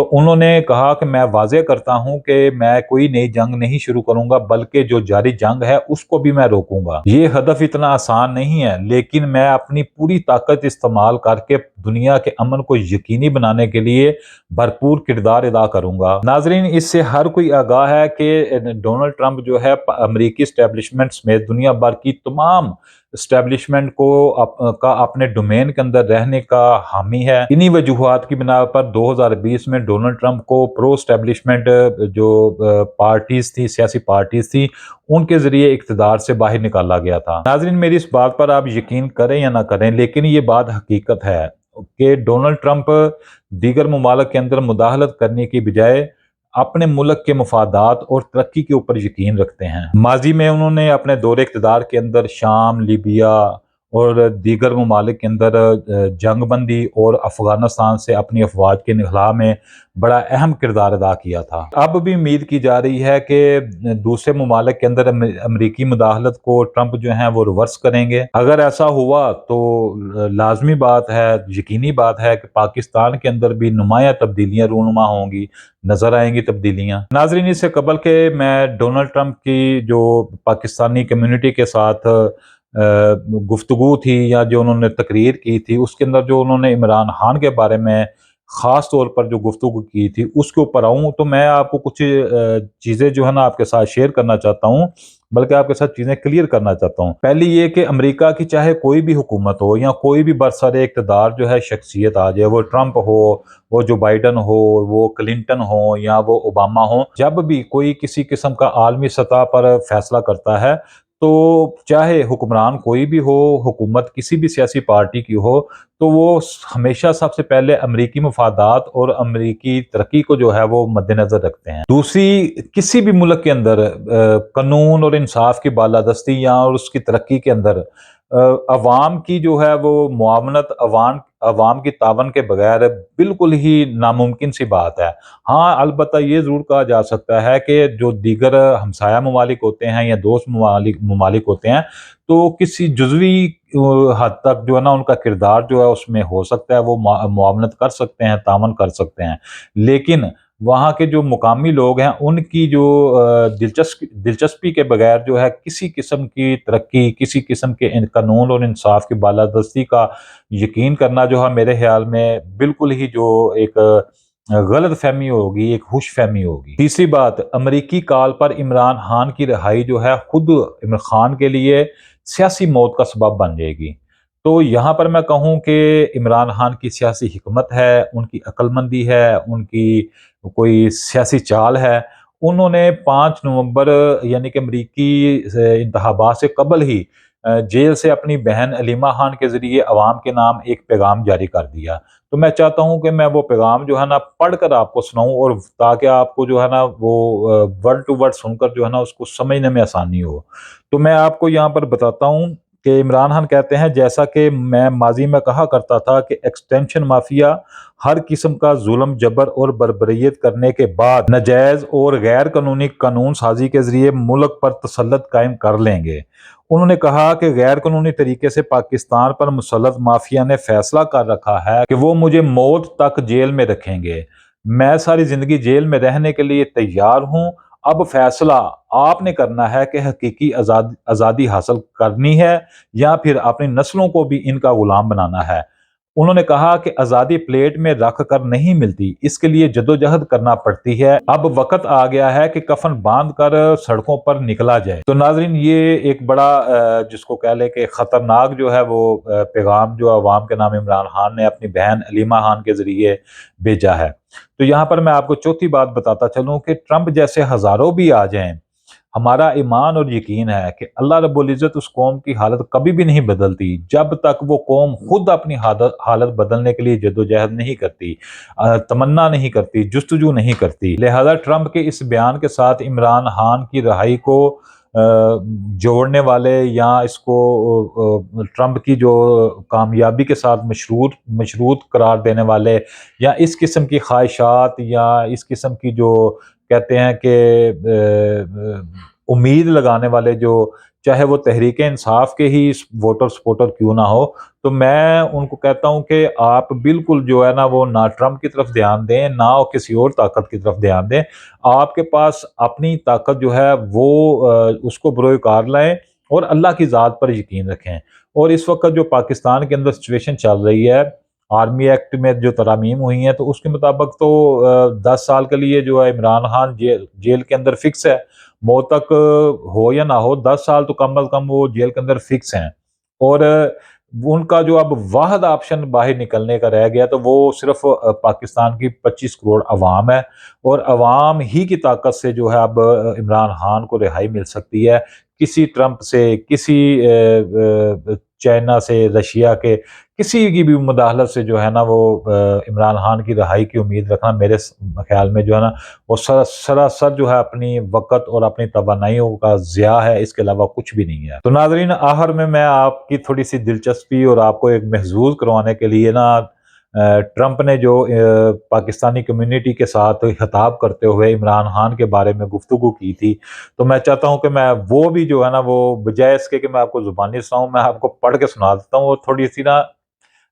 تو انہوں نے کہا کہ میں واضح کرتا ہوں کہ میں کوئی نئی جنگ نہیں شروع کروں گا، بلکہ جو جاری جنگ ہے اس کو بھی میں روکوں گا۔ یہ ہدف اتنا آسان نہیں ہے، لیکن میں اپنی پوری طاقت استعمال کر کے دنیا کے امن کو یقینی بنانے کے لیے بھرپور کردار ادا کروں گا۔ ناظرین، اس سے ہر کوئی آگاہ ہے کہ ڈونلڈ ٹرمپ جو ہے امریکی اسٹیبلشمنٹ سمیت دنیا بھر کی تمام اسٹیبلشمنٹ کا اپنے ڈومین کے اندر رہنے کا حامی ہے۔ انہی وجوہات کی بنا پر 2020 میں ڈونلڈ ٹرمپ کو پرو اسٹیبلشمنٹ جو پارٹیز تھی، سیاسی پارٹیز تھی، ان کے ذریعے اقتدار سے باہر نکالا گیا تھا۔ ناظرین، میری اس بات پر آپ یقین کریں یا نہ کریں، لیکن یہ بات حقیقت ہے کہ ڈونلڈ ٹرمپ دیگر ممالک کے اندر مداخلت کرنے کی بجائے اپنے ملک کے مفادات اور ترقی کے اوپر یقین رکھتے ہیں۔ ماضی میں انہوں نے اپنے دور اقتدار کے اندر شام، لیبیا اور دیگر ممالک کے اندر جنگ بندی اور افغانستان سے اپنی افواج کے انخلاء میں بڑا اہم کردار ادا کیا تھا۔ اب بھی امید کی جا رہی ہے کہ دوسرے ممالک کے اندر امریکی مداخلت کو ٹرمپ جو ہیں وہ ریورس کریں گے۔ اگر ایسا ہوا تو لازمی بات ہے، یقینی بات ہے کہ پاکستان کے اندر بھی نمایاں تبدیلیاں رونما ہوں گی، نظر آئیں گی تبدیلیاں۔ ناظرین، اس سے قبل کہ میں ڈونلڈ ٹرمپ کی جو پاکستانی کمیونٹی کے ساتھ گفتگو تھی یا جو انہوں نے تقریر کی تھی، اس کے اندر جو انہوں نے عمران خان کے بارے میں خاص طور پر جو گفتگو کی تھی اس کے اوپر آؤں تو میں آپ کو کچھ چیزیں جو ہے نا آپ کے ساتھ شیئر کرنا چاہتا ہوں، بلکہ آپ کے ساتھ چیزیں کلیئر کرنا چاہتا ہوں۔ پہلی یہ کہ امریکہ کی چاہے کوئی بھی حکومت ہو یا کوئی بھی برسر اقتدار جو ہے شخصیت آ جائے، وہ ٹرمپ ہو، وہ جو بائیڈن ہو، وہ کلنٹن ہو یا وہ اوباما ہو، جب بھی کوئی کسی قسم کا عالمی سطح پر فیصلہ کرتا ہے تو چاہے حکمران کوئی بھی ہو، حکومت کسی بھی سیاسی پارٹی کی ہو، تو وہ ہمیشہ سب سے پہلے امریکی مفادات اور امریکی ترقی کو جو ہے وہ مد نظر رکھتے ہیں۔ دوسری، کسی بھی ملک کے اندر قانون اور انصاف کی بالادستی یا اور اس کی ترقی کے اندر عوام کی جو ہے وہ معاونت، عوام کی تعاون کے بغیر بالکل ہی ناممکن سی بات ہے۔ ہاں، البتہ یہ ضرور کہا جا سکتا ہے کہ جو دیگر ہمسایہ ممالک ہوتے ہیں یا دوست ممالک ہوتے ہیں تو کسی جزوی حد تک جو ہے نا ان کا کردار جو ہے اس میں ہو سکتا ہے، وہ معاونت کر سکتے ہیں، تعاون کر سکتے ہیں، لیکن وہاں کے جو مقامی لوگ ہیں ان کی جو دلچسپی کے بغیر جو ہے کسی قسم کی ترقی، کسی قسم کے قانون اور انصاف کی بالادستی کا یقین کرنا جو ہے میرے خیال میں بالکل ہی جو ایک غلط فہمی ہوگی، ایک خوش فہمی ہوگی۔ تیسری بات، امریکی کال پر عمران خان کی رہائی جو ہے خود عمران خان کے لیے سیاسی موت کا سبب بن جائے گی۔ تو یہاں پر میں کہوں کہ عمران خان کی سیاسی حکمت ہے، ان کی عقل مندی ہے، ان کی کوئی سیاسی چال ہے۔ انہوں نے 5 نومبر یعنی کہ امریکی انتخابات سے قبل ہی جیل سے اپنی بہن علیمہ خان کے ذریعے عوام کے نام ایک پیغام جاری کر دیا۔ تو میں چاہتا ہوں کہ میں وہ پیغام جو ہے نا پڑھ کر آپ کو سناؤں، اور تاکہ آپ کو جو ہے نا وہ ورڈ ٹو ورڈ سن کر جو ہے نا اس کو سمجھنے میں آسانی ہو۔ تو میں آپ کو یہاں پر بتاتا ہوں کہ عمران خان کہتے ہیں، جیسا کہ میں ماضی میں کہا کرتا تھا کہ ایکسٹینشن مافیا ہر قسم کا ظلم، جبر اور بربریت کرنے کے بعد ناجائز اور غیر قانونی قانون سازی کے ذریعے ملک پر تسلط قائم کر لیں گے۔ انہوں نے کہا کہ غیر قانونی طریقے سے پاکستان پر مسلط مافیا نے فیصلہ کر رکھا ہے کہ وہ مجھے موت تک جیل میں رکھیں گے۔ میں ساری زندگی جیل میں رہنے کے لیے تیار ہوں۔ اب فیصلہ آپ نے کرنا ہے کہ حقیقی آزادی حاصل کرنی ہے یا پھر اپنی نسلوں کو بھی ان کا غلام بنانا ہے۔ انہوں نے کہا کہ آزادی پلیٹ میں رکھ کر نہیں ملتی، اس کے لیے جدوجہد کرنا پڑتی ہے۔ اب وقت آ گیا ہے کہ کفن باندھ کر سڑکوں پر نکلا جائے۔ تو ناظرین، یہ ایک بڑا جس کو کہہ لے کہ خطرناک جو ہے وہ پیغام جو عوام کے نام عمران خان نے اپنی بہن علیمہ خان کے ذریعے بھیجا ہے۔ تو یہاں پر میں آپ کو چوتھی بات بتاتا چلوں کہ ٹرمپ جیسے ہزاروں بھی آ جائیں، ہمارا ایمان اور یقین ہے کہ اللہ رب العزت اس قوم کی حالت کبھی بھی نہیں بدلتی جب تک وہ قوم خود اپنی حالت بدلنے کے لیے جدوجہد نہیں کرتی، تمنا نہیں کرتی، جستجو نہیں کرتی۔ لہذا ٹرمپ کے اس بیان کے ساتھ عمران خان کی رہائی کو جوڑنے والے یا اس کو ٹرمپ کی جو کامیابی کے ساتھ مشروط قرار دینے والے یا اس قسم کی خواہشات یا اس قسم کی جو کہتے ہیں کہ امید لگانے والے جو چاہے وہ تحریک انصاف کے ہی ووٹر سپورٹر کیوں نہ ہو، تو میں ان کو کہتا ہوں کہ آپ بالکل جو ہے نا وہ نہ ٹرمپ کی طرف دھیان دیں، نہ کسی اور طاقت کی طرف دھیان دیں۔ آپ کے پاس اپنی طاقت جو ہے وہ اس کو بروئے کار لائیں اور اللہ کی ذات پر یقین رکھیں۔ اور اس وقت جو پاکستان کے اندر سچویشن چل رہی ہے، آرمی ایکٹ میں جو ترامیم ہوئی ہیں، تو اس کے مطابق تو 10 سال کے لیے جو ہے عمران خان جیل کے اندر فکس ہے، موت تک ہو یا نہ ہو، 10 سال تو کم از کم وہ جیل کے اندر فکس ہیں۔ اور ان کا جو اب واحد آپشن باہر نکلنے کا رہ گیا تو وہ صرف پاکستان کی 25 کروڑ عوام ہے، اور عوام ہی کی طاقت سے جو ہے اب عمران خان کو رہائی مل سکتی ہے۔ کسی ٹرمپ سے، کسی چائنا سے، رشیا کے کسی کی بھی مداخلت سے جو ہے نا وہ عمران خان کی رہائی کی امید رکھنا میرے خیال میں جو ہے نا وہ سراسر جو ہے اپنی وقت اور اپنی توانائیوں کا ضیاع ہے، اس کے علاوہ کچھ بھی نہیں ہے۔ تو ناظرین، آخر میں آپ کی تھوڑی سی دلچسپی اور آپ کو ایک محظوظ کروانے کے لیے نا ٹرمپ نے جو پاکستانی کمیونٹی کے ساتھ خطاب کرتے ہوئے عمران خان کے بارے میں گفتگو کی تھی، تو میں چاہتا ہوں کہ میں وہ بھی جو ہے نا وہ بجائے اس کے کہ میں آپ کو زبانی سناؤں، میں آپ کو پڑھ کے سنا دیتا ہوں، اور تھوڑی سی نا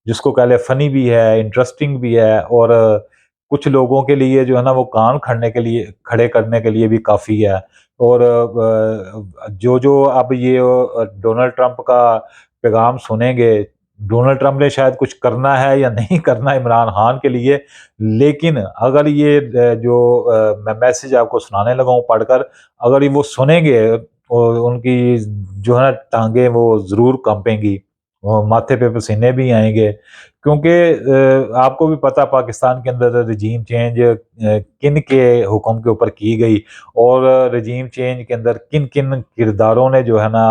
جس کو کہہ لے فنی بھی ہے، انٹرسٹنگ بھی ہے، اور کچھ لوگوں کے لیے جو ہے نا وہ کان کھڑے کرنے کے لیے بھی کافی ہے۔ اور جو اب یہ ڈونلڈ ٹرمپ کا پیغام سنیں گے، ڈونلڈ ٹرمپ نے شاید کچھ کرنا ہے یا نہیں کرنا عمران خان کے لیے، لیکن اگر یہ جو میں میسج آپ کو سنانے لگا ہوں پڑھ کر، اگر یہ وہ سنیں گے، اور ان کی جو ہے نا ٹانگیں وہ ضرور کانپیں گی، وہ ماتھے پہ پسینے بھی آئیں گے، کیونکہ آپ کو بھی پتہ پاکستان کے اندر رجیم چینج کن کے حکم کے اوپر کی گئی، اور رجیم چینج کے اندر کن کن کرداروں نے جو ہے نا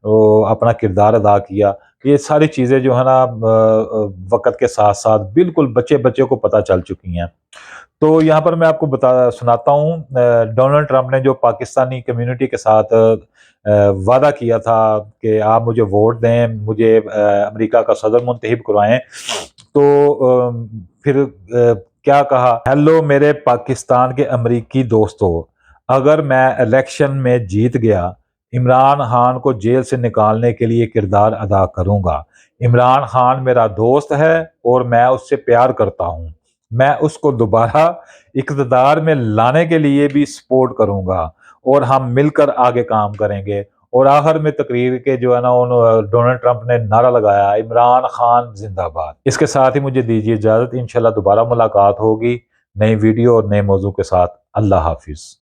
وہ اپنا کردار ادا کیا، یہ ساری چیزیں جو ہے نا وقت کے ساتھ ساتھ بالکل بچے کو پتہ چل چکی ہیں۔ تو یہاں پر میں آپ کو سناتا ہوں ڈونلڈ ٹرمپ نے جو پاکستانی کمیونٹی کے ساتھ وعدہ کیا تھا کہ آپ مجھے ووٹ دیں، مجھے امریکہ کا صدر منتخب کروائیں، تو پھر کیا کہا؟ ہیلو میرے پاکستان کے امریکی دوستو، اگر میں الیکشن میں جیت گیا، عمران خان کو جیل سے نکالنے کے لیے کردار ادا کروں گا۔ عمران خان میرا دوست ہے اور میں اس سے پیار کرتا ہوں، میں اس کو دوبارہ اقتدار میں لانے کے لیے بھی سپورٹ کروں گا، اور ہم مل کر آگے کام کریں گے۔ اور آخر میں تقریر کے جو ہے نا ڈونلڈ ٹرمپ نے نعرہ لگایا، عمران خان زندہ باد۔ اس کے ساتھ ہی مجھے دیجیے اجازت، انشاءاللہ دوبارہ ملاقات ہوگی نئی ویڈیو اور نئے موضوع کے ساتھ۔ اللہ حافظ۔